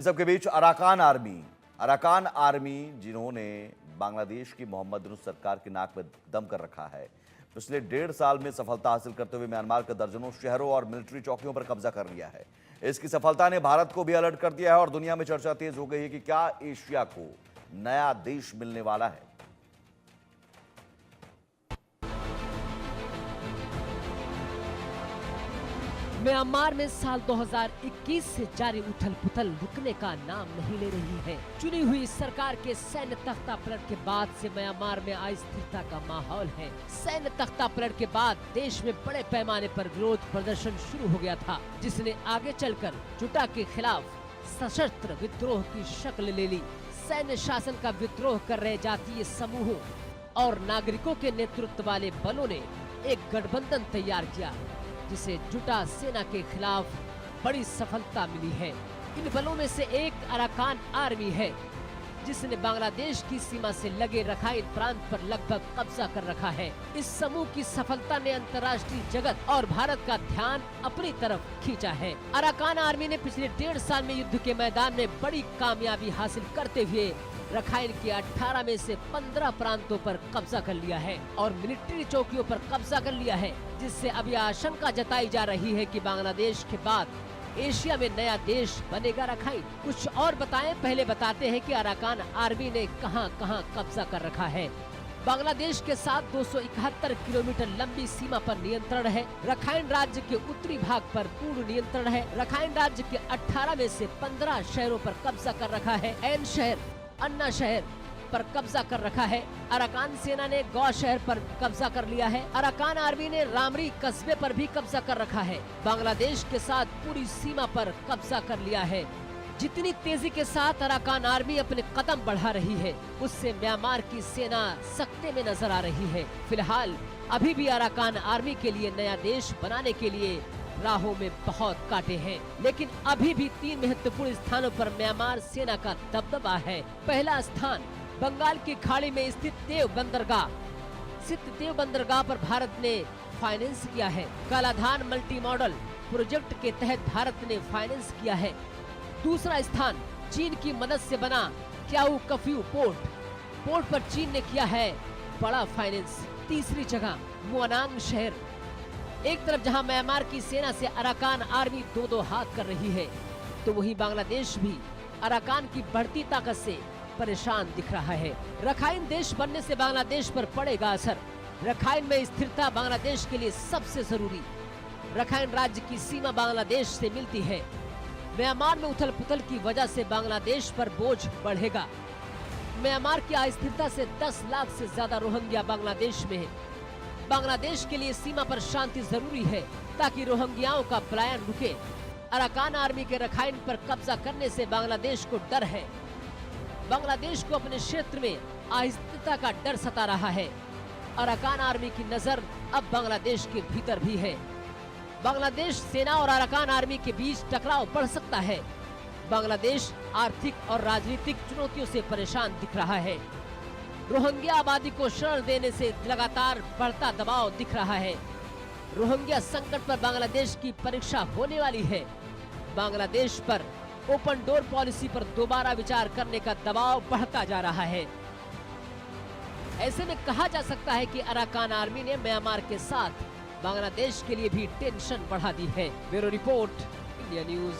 सबके बीच Arakan army जिन्होंने बांग्लादेश की मोहम्मद यूनूस सरकार की नाक में दम कर रखा है, पिछले 1.5 साल में सफलता हासिल करते हुए म्यांमार के दर्जनों शहरों और मिलिट्री चौकियों पर कब्जा कर लिया है। इसकी सफलता ने भारत को भी अलर्ट कर दिया है और दुनिया में चर्चा तेज हो गई है कि क्या एशिया को नया देश मिलने वाला है। म्यांमार में साल 2021 से जारी उथल पुथल रुकने का नाम नहीं ले रही है। चुनी हुई सरकार के सैन्य तख्ता पलट के बाद से म्यांमार में अस्थिरता का माहौल है। सैन्य तख्ता पलट के बाद देश में बड़े पैमाने पर विरोध प्रदर्शन शुरू हो गया था, जिसने आगे चलकर जुटा के खिलाफ सशस्त्र विद्रोह की शक्ल ले ली। सैन्य शासन का विद्रोह कर रहे जातीय समूहों और नागरिकों के नेतृत्व वाले बलों ने एक गठबंधन तैयार किया, जिसे जुटा सेना के खिलाफ बड़ी सफलता मिली है। इन बलों में से एक अराकान आर्मी है, जिसने बांग्लादेश की सीमा से लगे रखाइन प्रांत पर लगभग कब्जा कर रखा है। इस समूह की सफलता ने अंतर्राष्ट्रीय जगत और भारत का ध्यान अपनी तरफ खींचा है। अराकान आर्मी ने पिछले 1.5 साल में युद्ध के मैदान में बड़ी कामयाबी हासिल करते हुए रखाइन के 18 में से 15 प्रांतों पर कब्जा कर लिया है और मिलिट्री चौकियों पर कब्जा कर लिया है, जिससे अब यह आशंका जताई जा रही है कि बांग्लादेश के बाद एशिया में नया देश बनेगा रखाइन। कुछ और बताएं, पहले बताते हैं कि अराकान आर्मी ने कहां-कहां कब्जा कर रखा है। बांग्लादेश के साथ 271 किलोमीटर लंबी सीमा पर नियंत्रण है। रखाइन राज्य के उत्तरी भाग पर पूर्ण नियंत्रण है। रखाइन राज्य के 18 में से 15 शहरों पर कब्जा कर रखा है। एन शहर, अन्ना शहर पर कब्जा कर रखा है। अराकान सेना ने गौ शहर पर कब्जा कर लिया है। अराकान आर्मी ने रामरी कस्बे पर भी कब्जा कर रखा है। बांग्लादेश के साथ पूरी सीमा पर कब्जा कर लिया है। जितनी तेजी के साथ अराकान आर्मी अपने कदम बढ़ा रही है, उससे म्यांमार की सेना सख्ते में नजर आ रही है। फिलहाल अभी भी अराकान आर्मी के लिए नया देश बनाने के लिए राहों में बहुत कांटे हैं, लेकिन अभी भी 3 महत्वपूर्ण स्थानों पर म्यांमार सेना का दबदबा है। पहला स्थान बंगाल की खाड़ी में स्थित देव बंदरगाह। देव बंदरगाह पर भारत ने फाइनेंस किया है। कालाधान मल्टी मॉडल प्रोजेक्ट के तहत भारत ने फाइनेंस किया है। दूसरा स्थान चीन की मदद से बना क्याऊ कफ्यू पोर्ट पर चीन ने किया है बड़ा फाइनेंस। तीसरी जगह मुआनांग शहर। एक तरफ जहां म्यांमार की सेना से अराकान आर्मी दो हाथ कर रही है, तो वहीं बांग्लादेश भी अराकान की बढ़ती ताकत से परेशान दिख रहा है। रखाइन देश बनने से बांग्लादेश पर पड़ेगा असर। रखाइन में स्थिरता बांग्लादेश के लिए सबसे जरूरी। रखाइन राज्य की सीमा बांग्लादेश से मिलती है। म्यांमार में उथल पुथल की वजह से बांग्लादेश पर बोझ बढ़ेगा। म्यांमार की अस्थिरता से 10 लाख से ज्यादा रोहिंग्या बांग्लादेश में है। बांग्लादेश के लिए सीमा पर शांति जरूरी है, ताकि रोहिंग्याओं का पलायन रुके। अराकान आर्मी के रखाइन पर कब्जा करने से बांग्लादेश को डर है। बांग्लादेश को अपने क्षेत्र में अस्थिरता का डर सता रहा है। अराकान आर्मी की नजर अब बांग्लादेश के भीतर भी है। बांग्लादेश सेना और अराकान आर्मी के बीच टकराव बढ़ सकता है। बांग्लादेश आर्थिक और राजनीतिक चुनौतियों से परेशान दिख रहा है। रोहिंग्या आबादी को शरण देने से लगातार बढ़ता दबाव दिख रहा है। रोहिंग्या संकट पर बांग्लादेश की परीक्षा होने वाली है। बांग्लादेश पर ओपन डोर पॉलिसी पर दोबारा विचार करने का दबाव बढ़ता जा रहा है। ऐसे में कहा जा सकता है कि अराकान आर्मी ने म्यांमार के साथ बांग्लादेश के लिए भी टेंशन बढ़ा दी है। Bureau report, India news.